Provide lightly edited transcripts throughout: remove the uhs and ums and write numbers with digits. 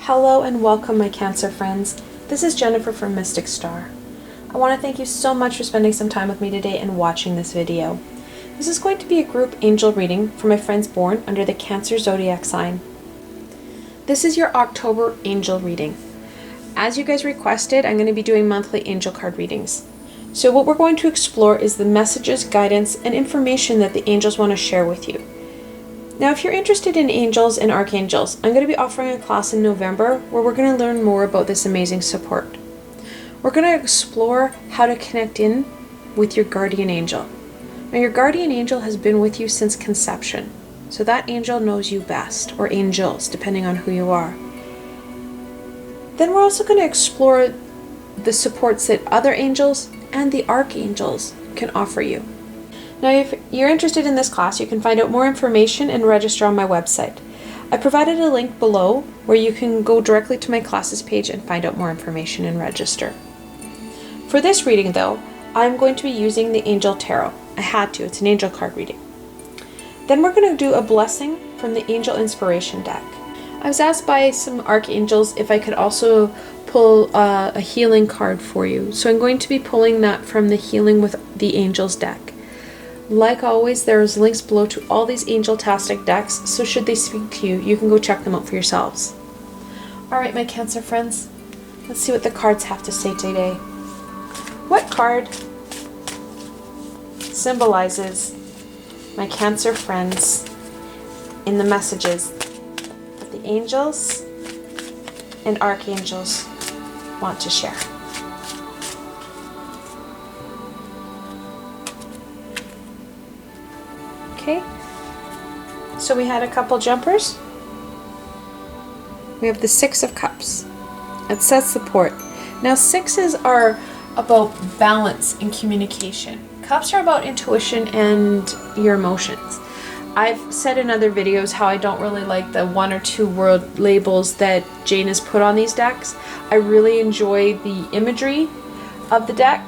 Hello and welcome, my Cancer friends. This is Jennifer from Mystic Star. I want to thank you so much for spending some time with me today and watching this video. This is going to be a group angel reading for my friends born under the Cancer zodiac sign. This is your October angel reading. As you guys requested, I'm going to be doing monthly angel card readings. So what we're going to explore is the messages, guidance, and information that the angels want to share with you. Now, if you're interested in angels and archangels, I'm going to be offering a class in November where we're going to learn more about this amazing support. We're going to explore how to connect in with your guardian angel. Now, your guardian angel has been with you since conception, so that angel knows you best, or angels, depending on who you are. Then we're also going to explore the supports that other angels and the archangels can offer you. Now, if you're interested in this class, you can find out more information and register on my website. I provided a link below where you can go directly to my classes page and find out more information and register. For this reading, though, I'm going to be using the Angel Tarot. I had to, it's an angel card reading. Then we're going to do a blessing from the Angel Inspiration deck. I was asked by some archangels if I could also pull a healing card for you. So I'm going to be pulling that from the Healing with the Angels deck. Like always, there's links below to all these angel-tastic decks, so should they speak to you, you can go check them out for yourselves. Alright, my Cancer friends, let's see what the cards have to say today. What card symbolizes my Cancer friends in the messages that the angels and archangels want to share? Okay, so we had a couple jumpers. We have the Six of Cups. It says support. Now, sixes are about balance and communication. Cups are about intuition and your emotions. I've said in other videos how I don't really like the 1 or 2 word labels that Jane has put on these decks. I really enjoy the imagery of the deck.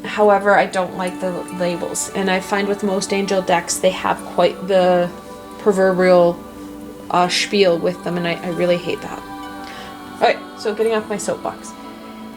However, I don't like the labels, and I find with most angel decks they have quite the proverbial spiel with them, and I really hate that. Alright, so getting off my soapbox.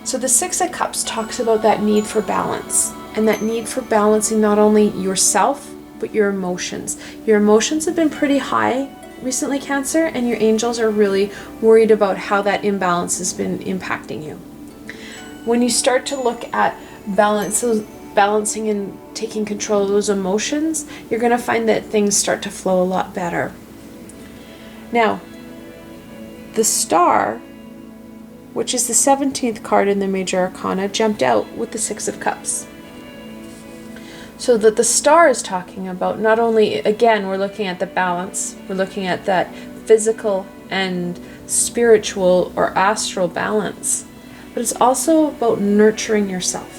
So the Six of Cups talks about that need for balance, and that need for balancing not only yourself, but your emotions. Your emotions have been pretty high recently, Cancer, and your angels are really worried about how that imbalance has been impacting you. When you start to look at balancing and taking control of those emotions, you're going to find that things start to flow a lot better. Now, the Star, which is the 17th card in the Major Arcana, jumped out with the Six of Cups. So that the Star is talking about not only, again, we're looking at the balance, we're looking at that physical and spiritual or astral balance, but it's also about nurturing yourself.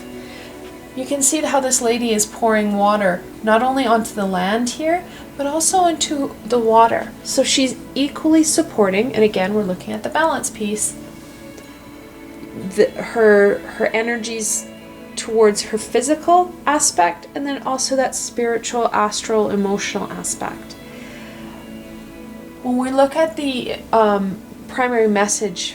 You can see how this lady is pouring water not only onto the land here, but also into the water. So she's equally supporting, and again, we're looking at the balance piece, her energies towards her physical aspect, and then also that spiritual, astral, emotional aspect. When we look at the primary message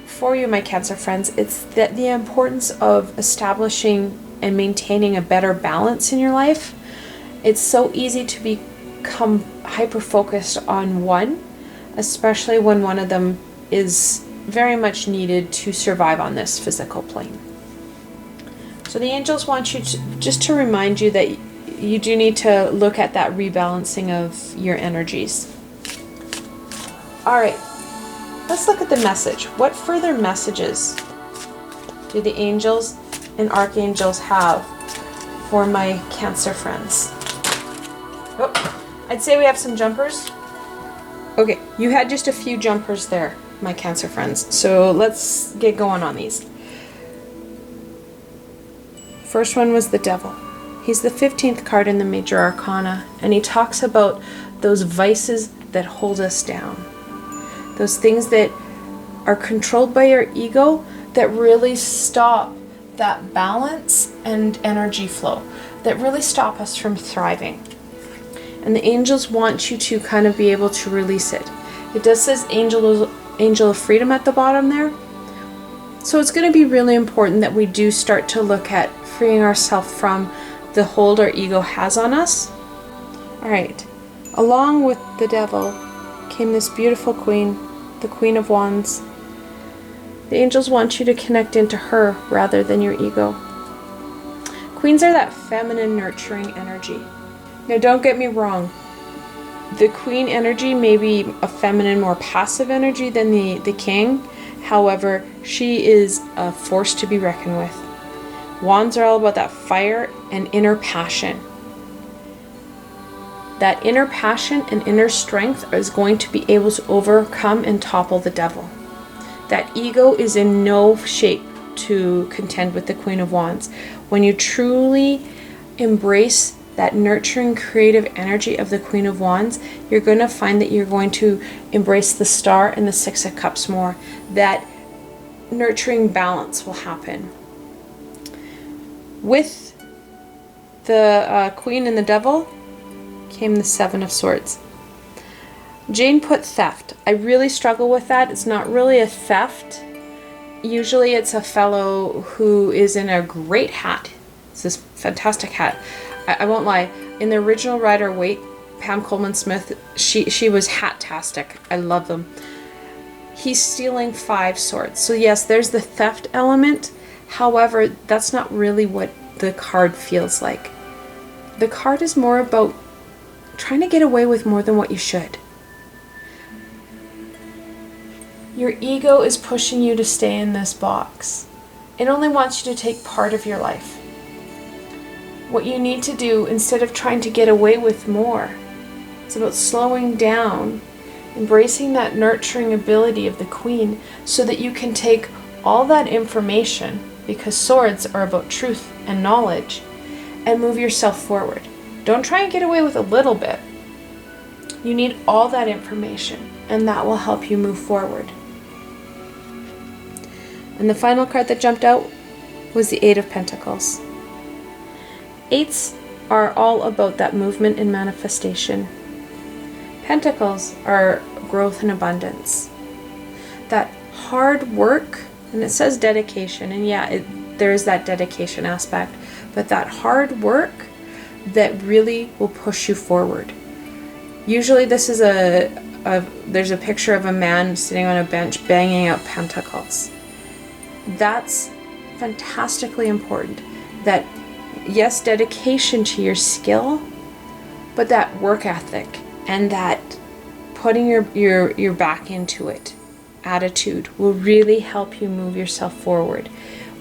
for you, my Cancer friends, it's that the importance of establishing and maintaining a better balance in your life. It's so easy to become hyper-focused on one, especially when one of them is very much needed to survive on this physical plane. So the angels want you to, just to remind you that you do need to look at that rebalancing of your energies. Alright, let's look at the message. What further messages do the angels and archangels have for my Cancer friends? Oh, I'd say we have some jumpers. Okay, you had just a few jumpers there, my Cancer friends. So let's get going on these. First one was the Devil. He's the 15th card in the Major Arcana, and he talks about those vices that hold us down. Those things that are controlled by your ego that really stop that balance and energy flow, that really stop us from thriving. And the angels want you to kind of be able to release it. It does says angels angel of freedom at the bottom there. So it's going to be really important that we do start to look at freeing ourselves from the hold our ego has on us. All right, along with the devil came this beautiful queen, the Queen of Wands. The angels want you to connect into her rather than your ego. Queens are that feminine, nurturing energy. Now, don't get me wrong. The queen energy may be a feminine, more passive energy than the king. However, she is a force to be reckoned with. Wands are all about that fire and inner passion. That inner passion and inner strength is going to be able to overcome and topple the devil. That ego is in no shape to contend with the Queen of Wands. When you truly embrace that nurturing, creative energy of the Queen of Wands, you're going to find that you're going to embrace the Star and the Six of Cups more. That nurturing balance will happen. With the Queen and the Devil came the Seven of Swords. Jane put theft. I really struggle with that. It's not really a theft. Usually it's a fellow who is in a great hat. It's this fantastic hat. I won't lie. In the original Rider-Waite, Pam Coleman Smith, she was hat-tastic. I love them. He's stealing 5 swords. So yes, there's the theft element. However, that's not really what the card feels like. The card is more about trying to get away with more than what you should. Your ego is pushing you to stay in this box. It only wants you to take part of your life. What you need to do, instead of trying to get away with more, it's about slowing down, embracing that nurturing ability of the Queen so that you can take all that information, because swords are about truth and knowledge, and move yourself forward. Don't try and get away with a little bit. You need all that information, and that will help you move forward. And the final card that jumped out was the Eight of Pentacles. Eights are all about that movement and manifestation. Pentacles are growth and abundance. That hard work, and it says dedication, and yeah, there is that dedication aspect, but that hard work that really will push you forward. Usually this is there's a picture of a man sitting on a bench banging out pentacles. That's fantastically important. That, yes, dedication to your skill, but that work ethic and that putting your back into it attitude will really help you move yourself forward.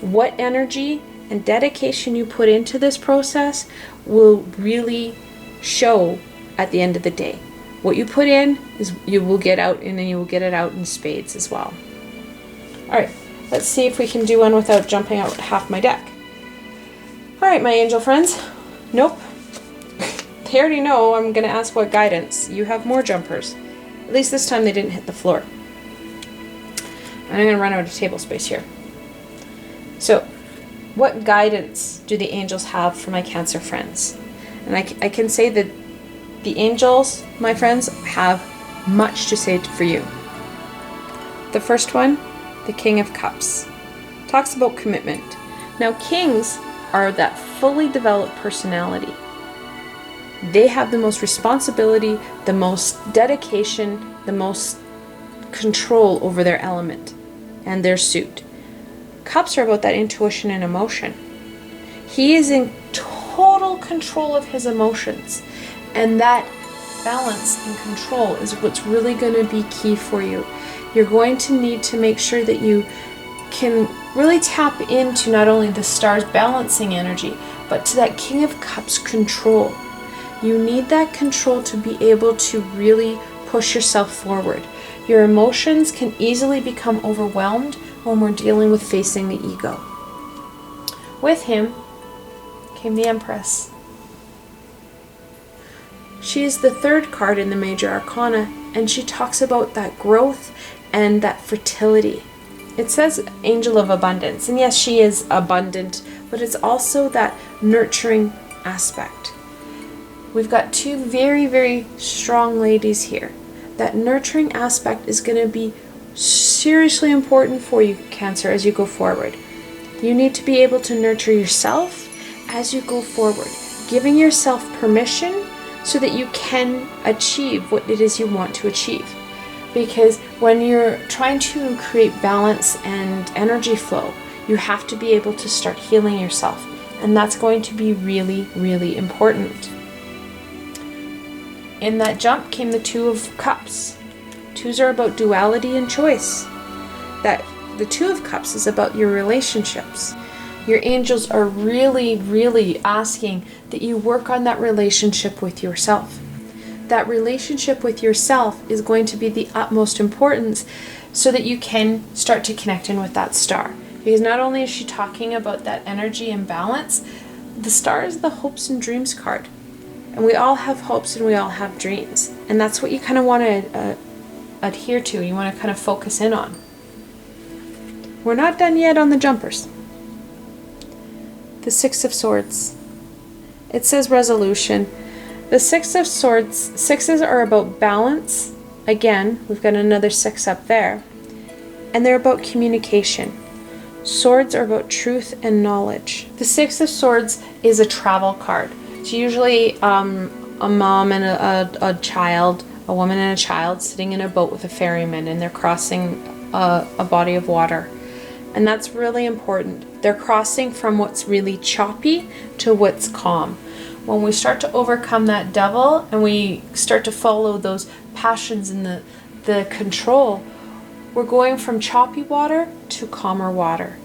What energy and dedication you put into this process will really show at the end of the day. What you put in is you will get out, and then you will get it out in spades as well. All right, let's see if we can do one without jumping out half my deck. All right, my angel friends. Nope. They already know I'm going to ask what guidance. You have more jumpers. At least this time they didn't hit the floor. I'm going to run out of table space here. So, what guidance do the angels have for my Cancer friends? And I can say that the angels, my friends, have much to say for you. The first one, the King of Cups, talks about commitment. Now, kings are that fully developed personality. They have the most responsibility, the most dedication, the most control over their element and their suit. Cups are about that intuition and emotion. He is in total control of his emotions, and that balance and control is what's really going to be key for you. You're going to need to make sure that you can really tap into not only the stars balancing energy, but to that King of Cups control. You need that control to be able to really push yourself forward. Your emotions can easily become overwhelmed when we're dealing with facing the ego. With him came the Empress. She is the third card in the Major Arcana, and she talks about that growth and that fertility. It says Angel of Abundance, and yes, she is abundant, but it's also that nurturing aspect. We've got two very, very strong ladies here. That nurturing aspect is going to be seriously important for you, Cancer, as you go forward. You need to be able to nurture yourself as you go forward, giving yourself permission so that you can achieve what it is you want to achieve. Because when you're trying to create balance and energy flow, you have to be able to start healing yourself. And that's going to be really, really important. In that jump came the Two of Cups. Twos are about duality and choice. That the Two of Cups is about your relationships. Your angels are really, really asking that you work on that relationship with yourself. That relationship with yourself is going to be the utmost importance so that you can start to connect in with that star. Because not only is she talking about that energy and balance, the star is the hopes and dreams card. And we all have hopes and we all have dreams. And that's what you kind of want to adhere to. You want to kind of focus in on. We're not done yet on the jumpers. The Six of Swords. It says resolution. The Six of Swords, sixes are about balance. Again, we've got another six up there. And they're about communication. Swords are about truth and knowledge. The Six of Swords is a travel card. It's usually a mom and a child, a woman and a child sitting in a boat with a ferryman, and they're crossing a body of water. And that's really important. They're crossing from what's really choppy to what's calm. When we start to overcome that devil and we start to follow those passions and the control, we're going from choppy water to calmer water.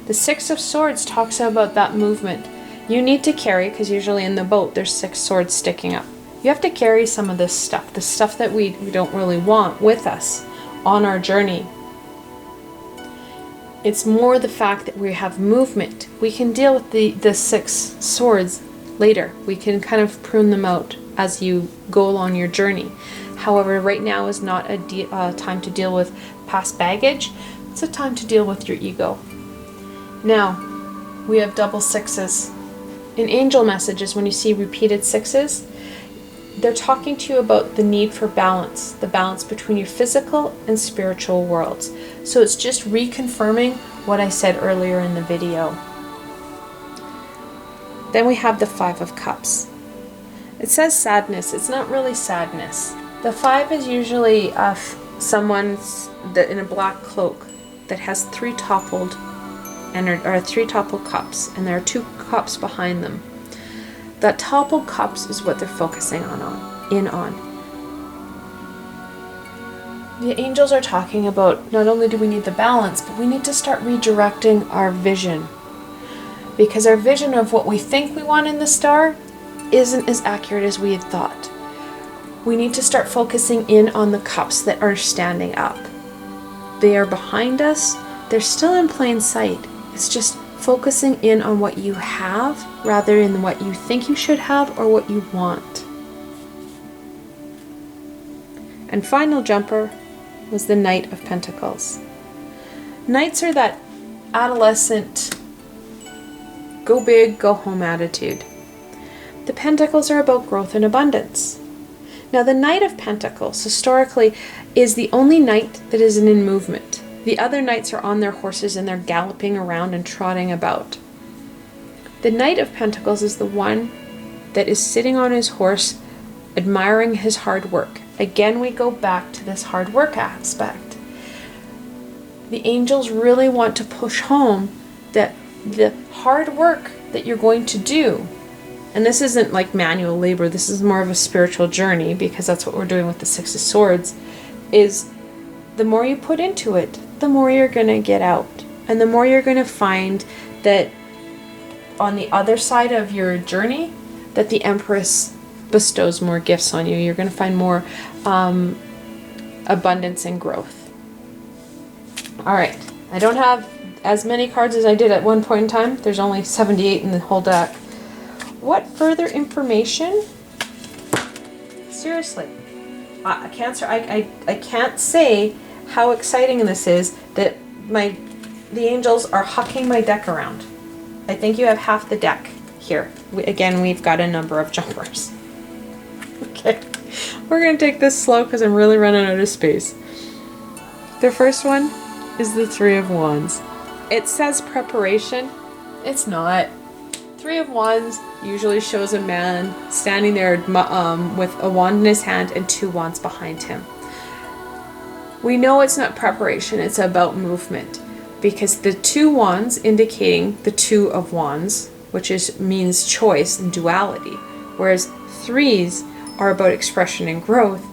The Six of Swords talks about that movement. You need to carry, because usually in the boat there's six swords sticking up. You have to carry some of this stuff, the stuff that we don't really want, with us on our journey. It's more the fact that we have movement. We can deal with the six swords later. We can kind of prune them out as you go along your journey. However, right now is not a time to deal with past baggage. It's a time to deal with your ego. Now, we have double sixes. In angel messages, when you see repeated sixes, they're talking to you about the need for balance, the balance between your physical and spiritual worlds. So it's just reconfirming what I said earlier in the video. Then we have the Five of Cups. It says sadness. It's not really sadness. The five is usually someone in a black cloak that has three toppled cups, and there are two cups behind them. That toppled cups is what they're focusing on. The angels are talking about not only do we need the balance, but we need to start redirecting our vision. Because our vision of what we think we want in the star isn't as accurate as we had thought. We need to start focusing in on the cups that are standing up. They are behind us. They're still in plain sight. It's just focusing in on what you have rather than what you think you should have or what you want. And final jumper was the Knight of Pentacles. Knights are that adolescent, go big, go home attitude. The Pentacles are about growth and abundance. Now the Knight of Pentacles historically is the only knight that isn't in movement. The other knights are on their horses and they're galloping around and trotting about. The Knight of Pentacles is the one that is sitting on his horse, admiring his hard work. Again, we go back to this hard work aspect. The angels really want to push home that the hard work that you're going to do, and this isn't like manual labor, this is more of a spiritual journey, because that's what we're doing with the Six of Swords, is the more you put into it, the more you're going to get out. And the more you're going to find that on the other side of your journey, that the Empress bestows more gifts on you. You're going to find more abundance and growth. Alright, I don't have as many cards as I did at one point in time. There's only 78 in the whole deck. What further information? Seriously, Cancer, I can't say how exciting this is that the angels are hucking my deck around. I think you have half the deck here. Again, we've got a number of jumpers. Okay, we're going to take this slow because I'm really running out of space. The first one is the Three of Wands. It says preparation. It's not. Three of Wands usually shows a man standing there with a wand in his hand and two wands behind him. We know it's not preparation, it's about movement, because the two wands indicating the Two of Wands, which means choice and duality, whereas threes are about expression and growth.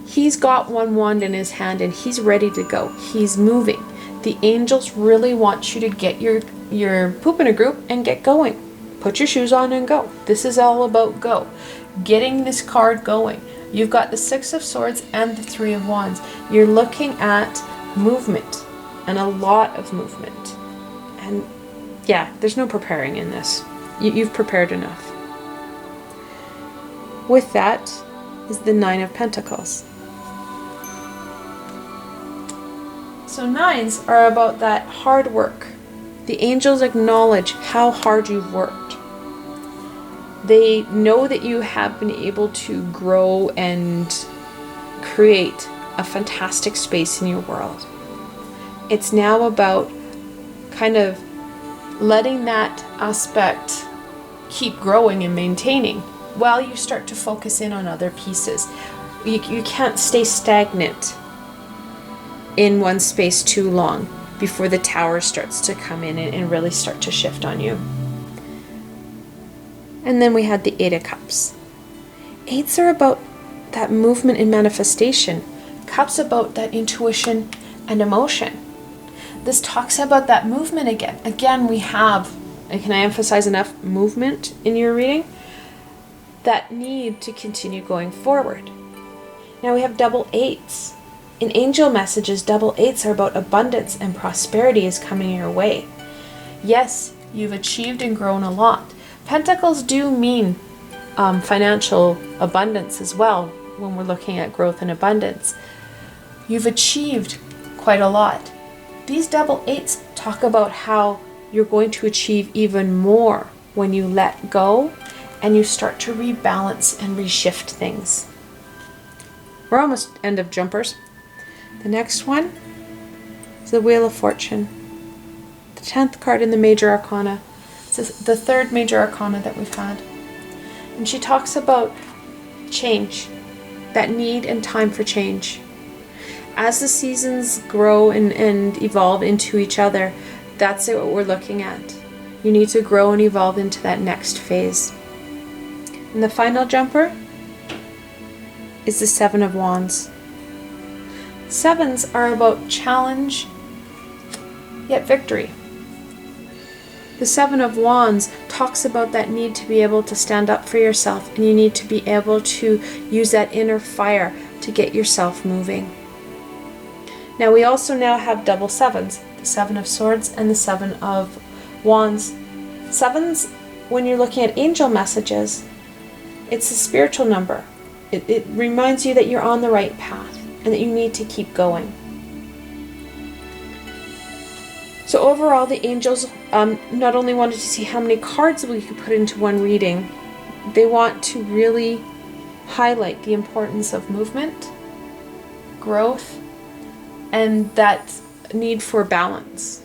He's got one wand in his hand and he's ready to go. He's moving. The angels really want you to get your poop in a group and get going. Put your shoes on and go. This is all about go. Getting this card going. You've got the Six of Swords and the Three of Wands. You're looking at movement and a lot of movement. And yeah, there's no preparing in this. You've prepared enough. With that is the Nine of Pentacles. So nines are about that hard work. The angels acknowledge how hard you've worked. They know that you have been able to grow and create a fantastic space in your world. It's now about kind of letting that aspect keep growing and maintaining while you start to focus in on other pieces. You can't stay stagnant in one space too long before the tower starts to come in and really start to shift on you. And then we had the Eight of Cups. Eights are about that movement and manifestation. Cups about that intuition and emotion. This talks about that movement again. Again, we have, and can I emphasize enough, movement in your reading? That need to continue going forward. Now we have double eights. In angel messages, double eights are about abundance and prosperity is coming your way. Yes, you've achieved and grown a lot. Pentacles do mean financial abundance as well when we're looking at growth and abundance. You've achieved quite a lot. These double eights talk about how you're going to achieve even more when you let go and you start to rebalance and reshift things. We're almost end of jumpers. The next one is the Wheel of Fortune. The 10th card in the Major Arcana. It's the third Major Arcana that we've had. And she talks about change, that need and time for change. As the seasons grow and evolve into each other, that's what we're looking at. You need to grow and evolve into that next phase. And the final jumper is the Seven of Wands. Sevens are about challenge, yet victory. The Seven of Wands talks about that need to be able to stand up for yourself, and you need to be able to use that inner fire to get yourself moving. Now we also now have double sevens, the Seven of Swords and the Seven of Wands. Sevens, when you're looking at angel messages, it's a spiritual number. It reminds you that you're on the right path and that you need to keep going. So overall, the angels not only wanted to see how many cards we could put into one reading, they want to really highlight the importance of movement, growth, and that need for balance.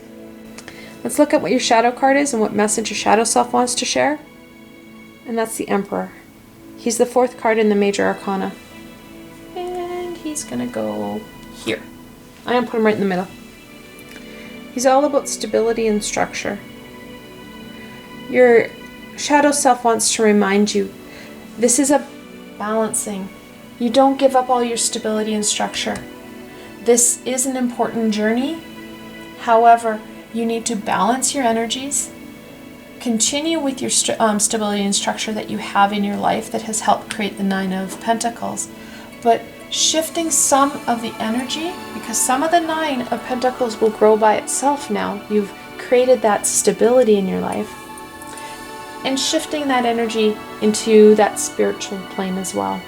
Let's look at what your shadow card is and what message your shadow self wants to share. And that's the Emperor. He's the fourth card in the Major Arcana. And he's going to go here. I'm going to put him right in the middle. He's all about stability and structure. Your shadow self wants to remind you, this is a balancing. You don't give up all your stability and structure. This is an important journey. However, you need to balance your energies, continue with your stability and structure that you have in your life that has helped create the Nine of Pentacles, but shifting some of the energy, because some of the Nine of Pentacles will grow by itself now. You've created that stability in your life, and shifting that energy into that spiritual plane as well.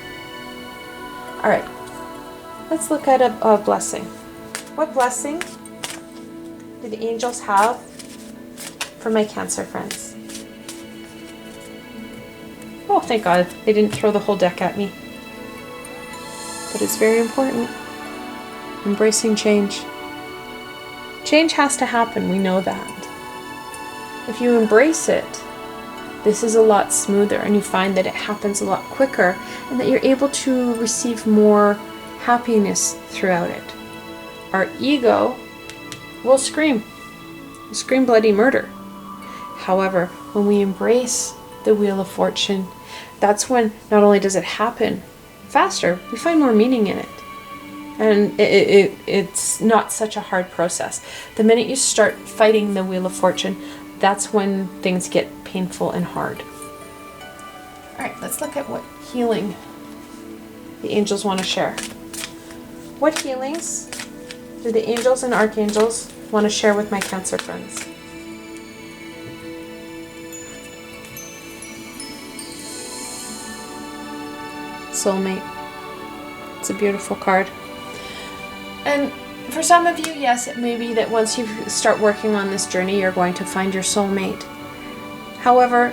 All right, let's look at a blessing. What blessing do the angels have for my Cancer friends? Oh, thank God they didn't throw the whole deck at me. But it's very important. embracing change. Change has to happen, we know that. If you embrace it, this is a lot smoother, and you find that it happens a lot quicker, and that you're able to receive more happiness throughout it. Our ego will scream bloody murder. However, when we embrace the Wheel of Fortune, that's when not only does it happen faster, we find more meaning in it. And it's not such a hard process. The minute you start fighting the Wheel of Fortune, that's when things get painful and hard. Alright, let's look at what healing the angels want to share. What healings do the angels and archangels want to share with my Cancer friends? Soulmate. It's a beautiful card. And for some of you, yes, it may be that once you start working on this journey, you're going to find your soulmate. However,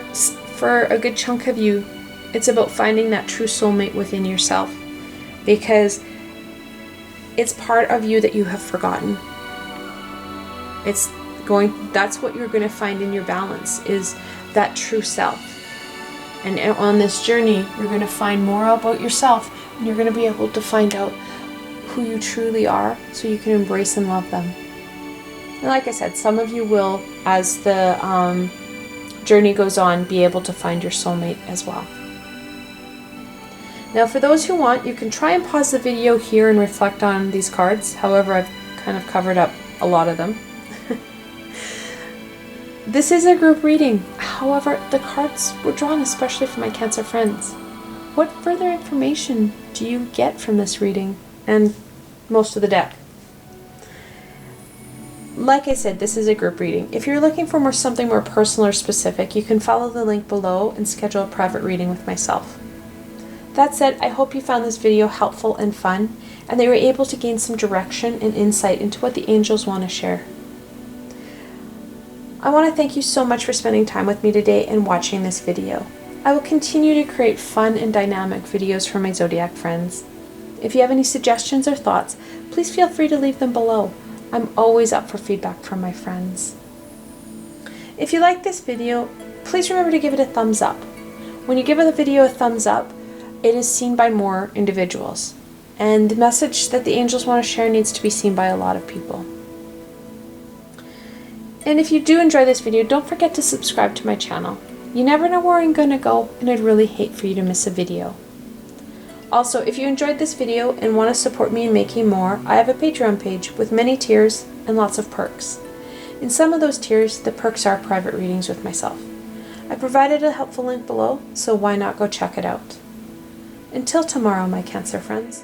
for a good chunk of you, it's about finding that true soulmate within yourself, because it's part of you that you have forgotten. That's what you're going to find in your balance, is that true self. And on this journey, you're going to find more about yourself, and you're going to be able to find out who you truly are, so you can embrace and love them. And like I said, some of you will, as the journey goes on, be able to find your soulmate as well. Now, for those who want, you can try and pause the video here and reflect on these cards. However, I've kind of covered up a lot of them. This is a group reading. However, the cards were drawn especially for my Cancer friends. What further information do you get from this reading and most of the deck? Like I said, this is a group reading. If you're looking for something more personal or specific, you can follow the link below and schedule a private reading with myself. That said, I hope you found this video helpful and fun, and that you were able to gain some direction and insight into what the angels want to share. I want to thank you so much for spending time with me today and watching this video. I will continue to create fun and dynamic videos for my Zodiac friends. If you have any suggestions or thoughts, please feel free to leave them below. I'm always up for feedback from my friends. If you like this video, please remember to give it a thumbs up. When you give the video a thumbs up, it is seen by more individuals. And the message that the angels want to share needs to be seen by a lot of people. And if you do enjoy this video, don't forget to subscribe to my channel. You never know where I'm going to go, and I'd really hate for you to miss a video. Also, if you enjoyed this video and want to support me in making more, I have a Patreon page with many tiers and lots of perks. In some of those tiers, the perks are private readings with myself. I provided a helpful link below, so why not go check it out. Until tomorrow, my Cancer friends.